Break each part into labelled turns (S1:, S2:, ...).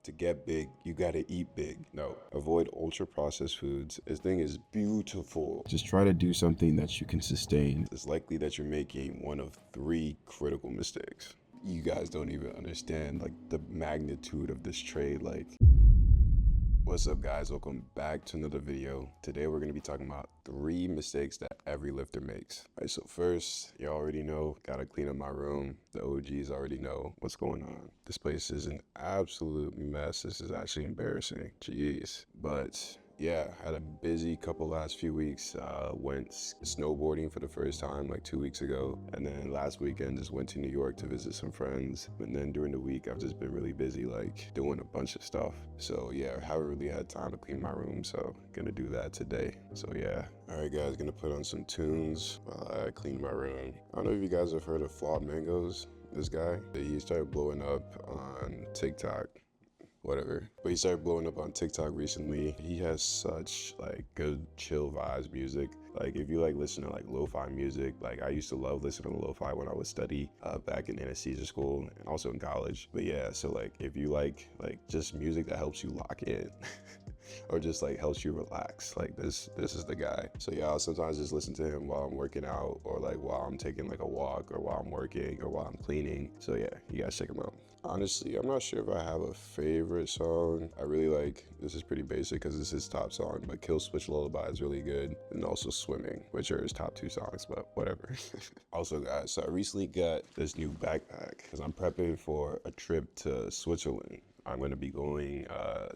S1: To get big, you gotta eat big. No, avoid ultra processed foods. This thing is beautiful. Just try to do something that you can sustain. It's likely that you're making one of three critical mistakes. You guys don't even understand like the magnitude of this trade. What's up guys, welcome back to another video. Today we're going to be talking about 3 mistakes that every lifter makes. All right, so first, you already know, gotta clean up my room. The OGs already know what's going on. This place is an absolute mess. This is actually embarrassing, jeez. But yeah, had a busy couple last few weeks. Went snowboarding for the first time like 2 weeks ago. And then last weekend just went to New York to visit some friends. And then during the week, I've just been really busy like doing a bunch of stuff. So yeah, I haven't really had time to clean my room. So gonna do that today. So yeah. All right guys, gonna put on some tunes while I clean my room. I don't know if you guys have heard of Flawed Mangoes. This guy, he started blowing up on TikTok. Whatever, but he started blowing up on TikTok recently. He has such like good chill vibes music. Like if you like listen to like lo-fi music, like I used to love listening to lo-fi when I would study back in anesthesia school and also in college. But yeah, so like if you like just music that helps you lock in or just like helps you relax, like this is the guy. So yeah, I'll sometimes just listen to him while I'm working out or like while I'm taking like a walk or while I'm working or while I'm cleaning. So yeah, you guys check him out. Honestly, I'm not sure if I have a favorite song. I really like, this is pretty basic because this is his top song, but Kill Switch Lullaby is really good. And also Swimming, which are his top 2 songs, but whatever. Also guys, so I recently got this new backpack because I'm prepping for a trip to Switzerland. I'm going to be going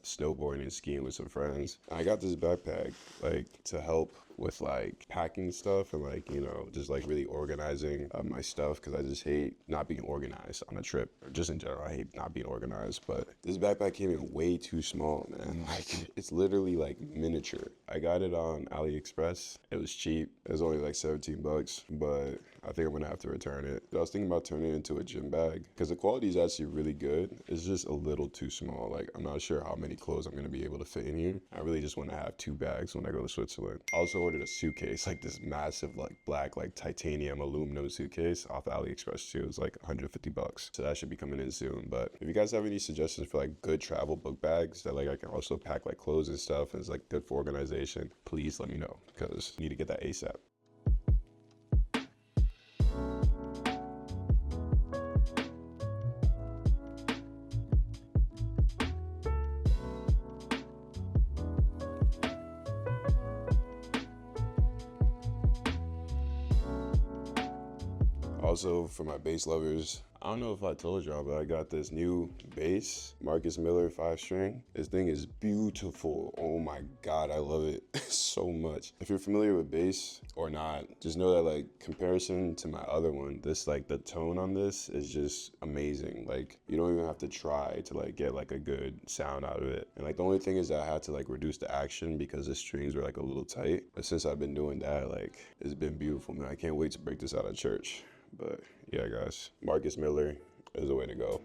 S1: snowboarding and skiing with some friends. I got this backpack like to help with like packing stuff and like, you know, just like really organizing my stuff because I just hate not being organized on a trip, or just in general. I hate not being organized. But this backpack came in way too small, man. Like it's literally like miniature. I got it on AliExpress. It was cheap. It was only like 17 bucks, but I think I'm gonna have to return it. I was thinking about turning it into a gym bag because the quality is actually really good. It's just a little too small. Like I'm not sure how many clothes I'm gonna be able to fit in here. I really just want to have 2 bags when I go to Switzerland. I also ordered a suitcase, like this massive like black like titanium aluminum suitcase off AliExpress too. It was like 150 bucks. So that should be coming in soon. But if you guys have any suggestions for like good travel book bags that like I can also pack like clothes and stuff and it's like good for organization, please let me know because I need to get that ASAP. Also, for my bass lovers, I don't know if I told y'all, but I got this new bass, Marcus Miller 5-string. This thing is beautiful. Oh my God, I love it so much. If you're familiar with bass or not, just know that like comparison to my other one, this like the tone on this is just amazing. Like you don't even have to try to like get like a good sound out of it. And like the only thing is that I had to like reduce the action because the strings were like a little tight. But since I've been doing that, like it's been beautiful, man. I can't wait to break this out at church. But yeah, guys, Marcus Miller is the way to go.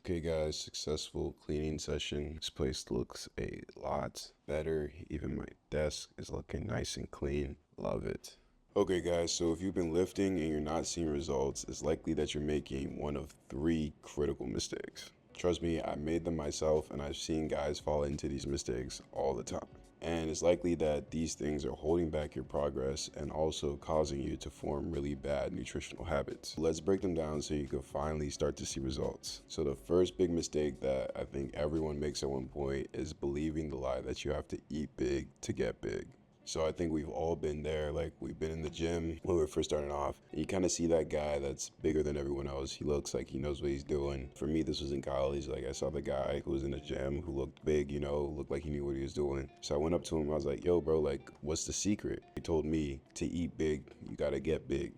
S1: Okay guys, successful cleaning session. This place looks a lot better. Even my desk is looking nice and clean. Love it. Okay guys, so if you've been lifting and you're not seeing results, it's likely that you're making one of 3 critical mistakes. Trust me, I made them myself and I've seen guys fall into these mistakes all the time. And it's likely that these things are holding back your progress and also causing you to form really bad nutritional habits. Let's break them down so you can finally start to see results. So the first big mistake that I think everyone makes at one point is believing the lie that you have to eat big to get big. So I think we've all been there. Like we've been in the gym when we were first starting off. And you kind of see that guy that's bigger than everyone else. He looks like he knows what he's doing. For me, this was in college. Like I saw the guy who was in the gym who looked big, you know, looked like he knew what he was doing. So I went up to him. I was like, yo, bro, like, what's the secret? He told me to eat big, you gotta get big.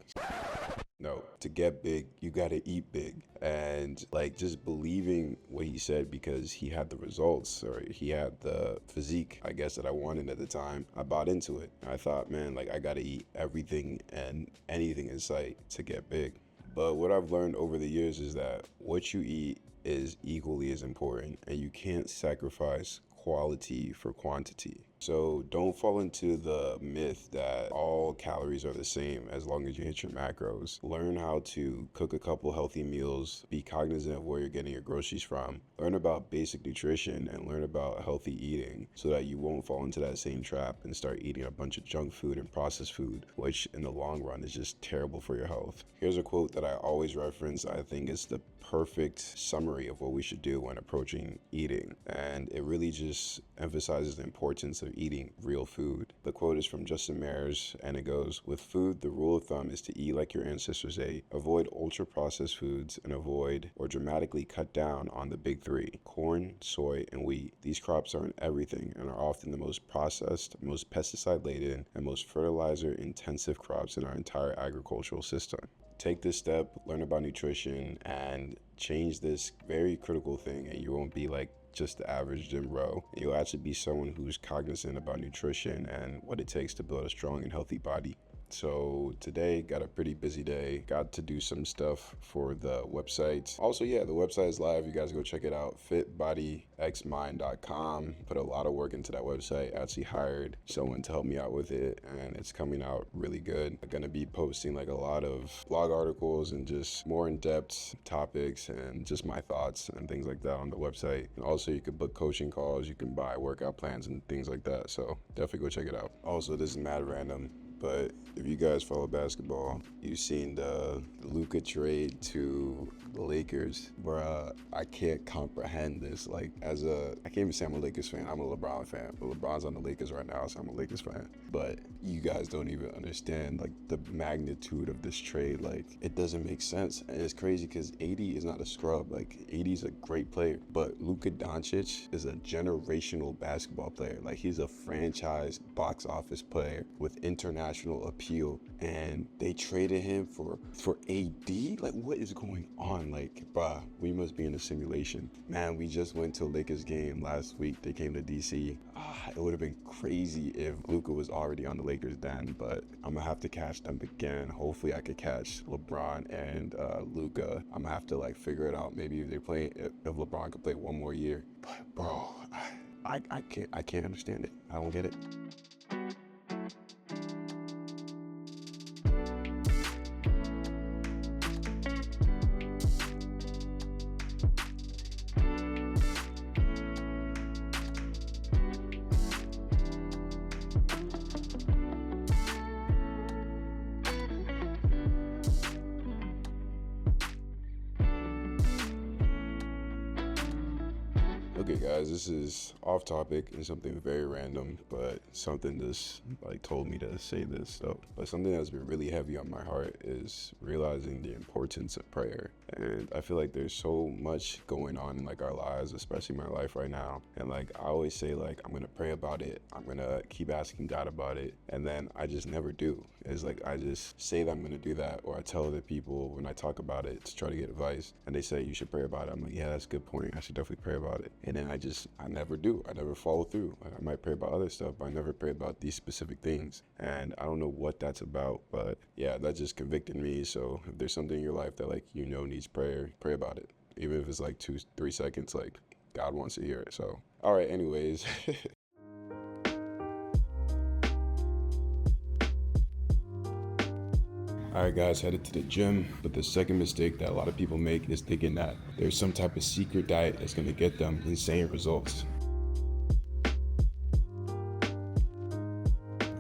S1: No, to get big, you gotta eat big. And like just believing what he said because he had the results or he had the physique, I guess, that I wanted at the time, I bought into it. I thought, man, like I gotta eat everything and anything in sight to get big. But what I've learned over the years is that what you eat is equally as important, and you can't sacrifice quality for quantity. So don't fall into the myth that all calories are the same as long as you hit your macros. Learn how to cook a couple healthy meals, be cognizant of where you're getting your groceries from, learn about basic nutrition, and learn about healthy eating so that you won't fall into that same trap and start eating a bunch of junk food and processed food, which in the long run is just terrible for your health. Here's a quote that I always reference. I think it's the perfect summary of what we should do when approaching eating, and it really just emphasizes the importance of eating real food. The quote is from Justin Mares, and it goes, "With food, the rule of thumb is to eat like your ancestors ate, avoid ultra-processed foods, and avoid or dramatically cut down on the big three: corn, soy, and wheat. These crops are in everything and are often the most processed, most pesticide-laden, and most fertilizer-intensive crops in our entire agricultural system." Take this step, learn about nutrition, and change this very critical thing, and you won't be like just the average gym bro. You'll actually be someone who's cognizant about nutrition and what it takes to build a strong and healthy body. So today got a pretty busy day, got to do some stuff for the website. Also, yeah, the website is live. You guys go check it out, fitbodyxmind.com. Put a lot of work into that website. Actually hired someone to help me out with it, and it's coming out really good. I'm gonna be posting like a lot of blog articles and just more in-depth topics and just my thoughts and things like that on the website. And also you can book coaching calls, you can buy workout plans and things like that. So definitely go check it out. Also, this is mad random, but if you guys follow basketball, you've seen the Luka trade to the Lakers. Bruh, I can't comprehend this. Like, I can't even say I'm a Lakers fan. I'm a LeBron fan. But LeBron's on the Lakers right now, so I'm a Lakers fan. But you guys don't even understand, like, the magnitude of this trade. Like, it doesn't make sense. And it's crazy because AD is not a scrub. Like, AD is a great player. But Luka Doncic is a generational basketball player. Like, he's a franchise box office player with international appeal. And they traded him for AD? Like, what is going on? Like, bruh, we must be in a simulation. Man, we just went to a Lakers game last week. They came to DC. It would have been crazy if Luka was already on the Lakers then, but I'm gonna have to catch them again. Hopefully I could catch LeBron and Luka. I'm gonna have to like figure it out. Maybe if LeBron could play one more year. But bro, I can't understand it. I don't get it. Okay guys, this is off topic and something very random, but something just like told me to say this. But something that's been really heavy on my heart is realizing the importance of prayer. And I feel like there's so much going on in like our lives, especially my life right now. And like I always say, like I'm gonna pray about it, I'm gonna keep asking God about it, and then I just never do. It's like I just say that I'm gonna do that, or I tell other people when I talk about it to try to get advice, and they say you should pray about it. I'm like, yeah, that's a good point. I should definitely pray about it. And then I never do. I never follow through. Like I might pray about other stuff, but I never pray about these specific things. And I don't know what that's about, but yeah, that just convicted me. So if there's something in your life that like needs prayer, pray about it. Even if it's like 2-3 seconds, like God wants to hear it. So all right, anyways. Alright guys, headed to the gym, but the second mistake that a lot of people make is thinking that there's some type of secret diet that's going to get them insane results.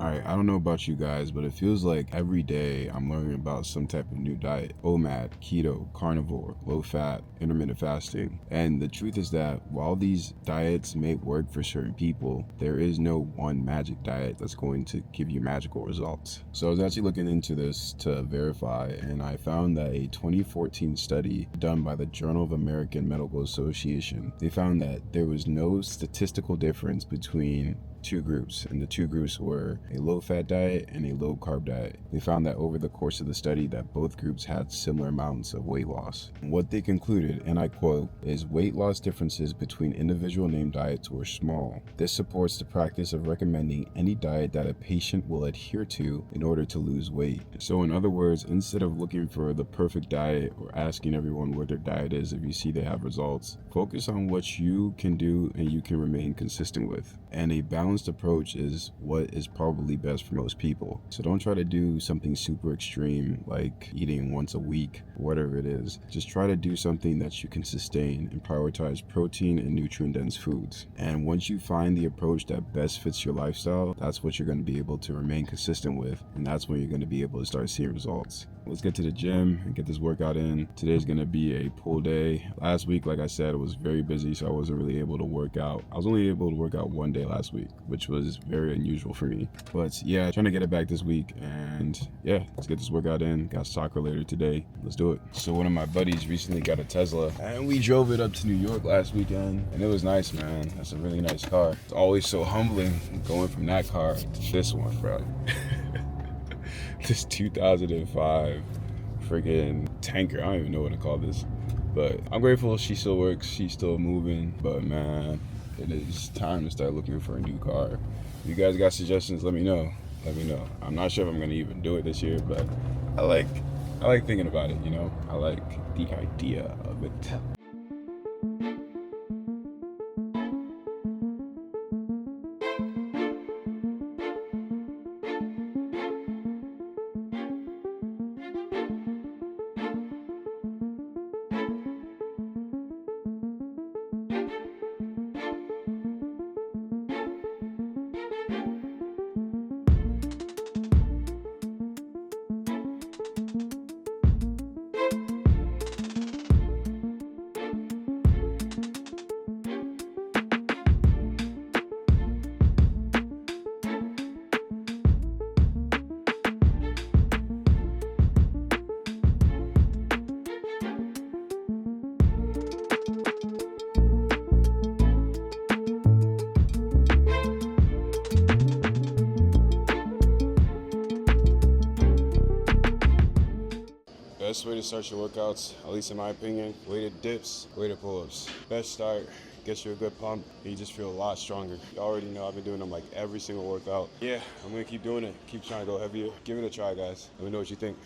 S1: Alright, I don't know about you guys, but it feels like every day I'm learning about some type of new diet. OMAD, keto, carnivore, low fat, intermittent fasting. And the truth is that while these diets may work for certain people, there is no one magic diet that's going to give you magical results. So I was actually looking into this to verify, and I found that a 2014 study done by the Journal of American Medical Association, they found that there was no statistical difference between two groups, and the two groups were a low-fat diet and a low-carb diet. They found that over the course of the study that both groups had similar amounts of weight loss. And what they concluded, and I quote, is weight loss differences between individual named diets were small. This supports the practice of recommending any diet that a patient will adhere to in order to lose weight. So in other words, instead of looking for the perfect diet or asking everyone what their diet is if you see they have results, focus on what you can do and you can remain consistent with. And a balanced approach is what is probably best for most people. So don't try to do something super extreme like eating once a week or whatever it is. Just try to do something that you can sustain and prioritize protein and nutrient-dense foods. And once you find the approach that best fits your lifestyle, that's what you're going to be able to remain consistent with, and that's when you're going to be able to start seeing results. Let's get to the gym and get this workout in. Today's going to be a pull day. Last week, like I said, it was very busy, so I wasn't really able to work out. I was only able to work out one day last week, which was very unusual for me. But yeah, trying to get it back this week, and yeah, let's get this workout in. Got soccer later today. Let's do it. So one of my buddies recently got a Tesla, and we drove it up to New York last weekend, and it was nice, man. That's a really nice car. It's always so humbling going from that car to this one, bro. This 2005 freaking tanker. I don't even know what to call this, but I'm grateful she still works. She's still moving, but man, it is time to start looking for a new car. If you guys got suggestions, let me know. I'm not sure if I'm gonna even do it this year, but I like thinking about it, you know? I like the idea of it. Best way to start your workouts, at least in my opinion, weighted dips, weighted pull-ups. Best start, gets you a good pump, and you just feel a lot stronger. You already know I've been doing them like every single workout. Yeah, I'm gonna keep doing it, keep trying to go heavier. Give it a try, guys. Let me know what you think.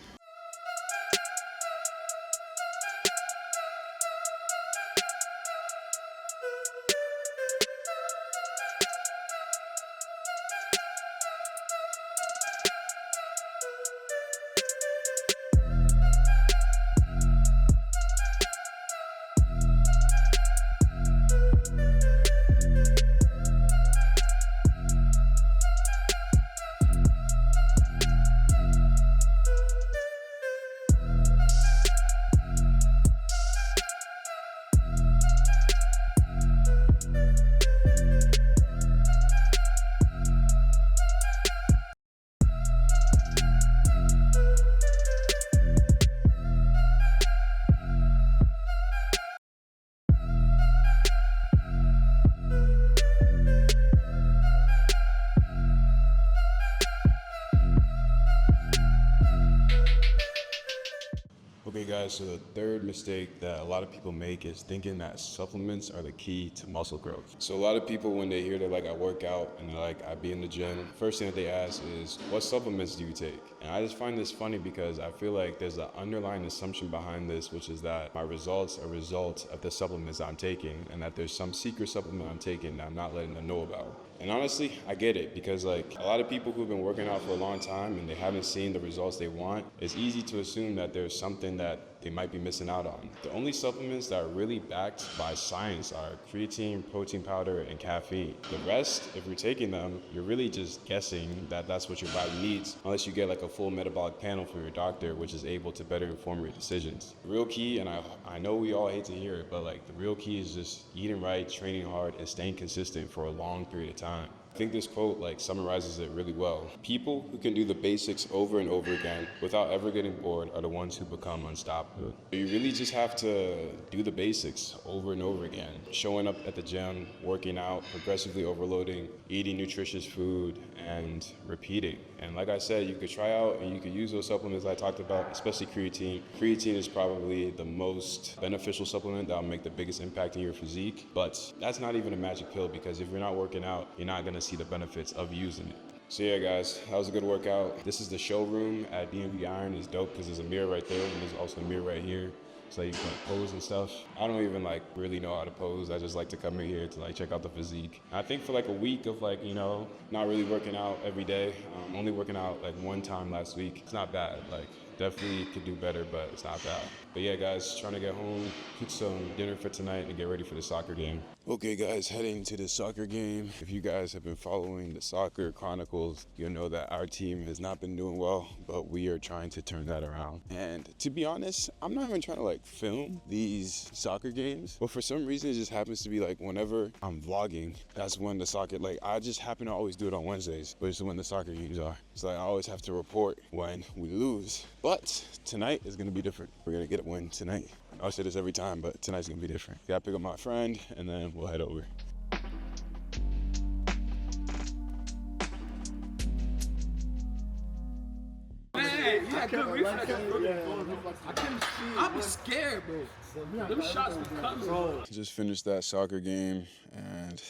S1: Okay guys, so the third mistake that a lot of people make is thinking that supplements are the key to muscle growth. So a lot of people, when they hear that like I work out and they're like I be in the gym, first thing that they ask is, what supplements do you take? And I just find this funny because I feel like there's an underlying assumption behind this, which is that my results are results of the supplements I'm taking, and that there's some secret supplement I'm taking that I'm not letting them know about. And honestly, I get it, because like a lot of people who've been working out for a long time and they haven't seen the results they want, it's easy to assume that there's something that they might be missing out on. The only supplements that are really backed by science are creatine, protein powder, and caffeine. The rest, if you're taking them, you're really just guessing that that's what your body needs, unless you get like a full metabolic panel from your doctor, which is able to better inform your decisions. The real key, and I know we all hate to hear it, but like the real key is just eating right, training hard, and staying consistent for a long period of time. I think this quote like summarizes it really well. People who can do the basics over and over again without ever getting bored are the ones who become unstoppable. You really just have to do the basics over and over again. Showing up at the gym, working out, progressively overloading, eating nutritious food, and repeating. And like I said, you could try out and you could use those supplements I talked about, especially creatine. Creatine is probably the most beneficial supplement that will make the biggest impact in your physique, but that's not even a magic pill, because if you're not working out, you're not gonna see the benefits of using it. So yeah guys, that was a good workout. This is the showroom at DMV Iron. It's dope because there's a mirror right there and there's also a mirror right here, so you can pose and stuff. I don't even like really know how to pose. I just like to come in here to like check out the physique. I think for like a week of like, you know, not really working out every day, only working out like one time last week, it's not bad. Like definitely could do better, but it's not bad. But yeah guys, trying to get home, cook some dinner for tonight and get ready for the soccer game. Okay guys, heading to the soccer game. If you guys have been following the Soccer Chronicles, you'll know that our team has not been doing well, but we are trying to turn that around. And to be honest, I'm not even trying to like film these soccer games, but for some reason it just happens to be like whenever I'm vlogging, that's when the soccer, like I just happen to always do it on Wednesdays, which is when the soccer games are. It's like I always have to report when we lose. But tonight is gonna be different. We're gonna get a win tonight. I say this every time, but tonight's gonna be different. Gotta pick up my friend and then we'll head over.
S2: Hey, you got good reflex. I was scared, bro. Them shots were coming.
S1: Just finished that soccer game and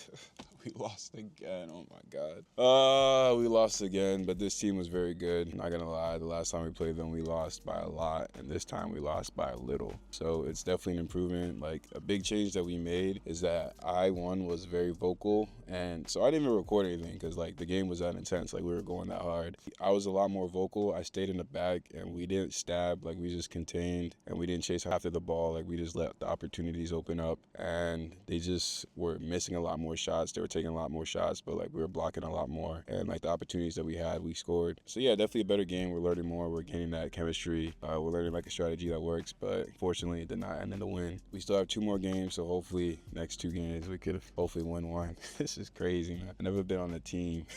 S1: we lost again. Oh my God. We lost again, but this team was very good. Not gonna lie, the last time we played them, we lost by a lot, and this time we lost by a little. So it's definitely an improvement. Like a big change that we made is that I was very vocal, and so I didn't even record anything because like the game was that intense. Like we were going that hard. I was a lot more vocal. I stayed in the back and we didn't stab. Like we just contained and we didn't chase after the ball. Like we just let the opportunities open up, and they just were missing a lot more shots. They were taking a lot more shots, but like we were blocking a lot more, and like the opportunities that we had, we scored. So yeah, definitely a better game. We're learning more. We're gaining that chemistry. We're learning like a strategy that works, but fortunately it did not end in the win. We still have 2 more games, so hopefully next 2 games we could hopefully win one. This is crazy, man. I've never been on a team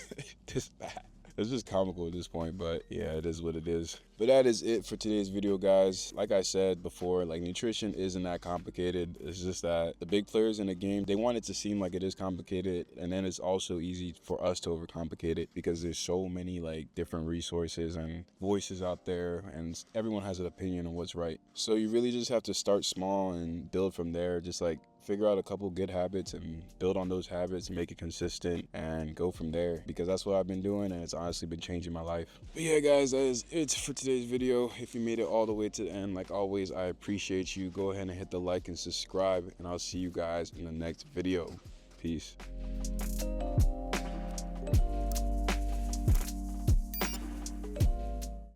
S1: this bad. It's just comical at this point, but yeah, it is what it is. But that is it for today's video, guys. Like I said before, like nutrition isn't that complicated. It's just that the big players in the game, they want it to seem like it is complicated, and then it's also easy for us to overcomplicate it because there's so many like different resources and voices out there, and everyone has an opinion on what's right. So you really just have to start small and build from there. Just like figure out a couple good habits and build on those habits, make it consistent, and go from there, because that's what I've been doing, and it's honestly been changing my life. But yeah guys, that is it for today's video. If you made it all the way to the end, like always, I appreciate you. Go ahead and hit the like and subscribe, and I'll see you guys in the next video. Peace.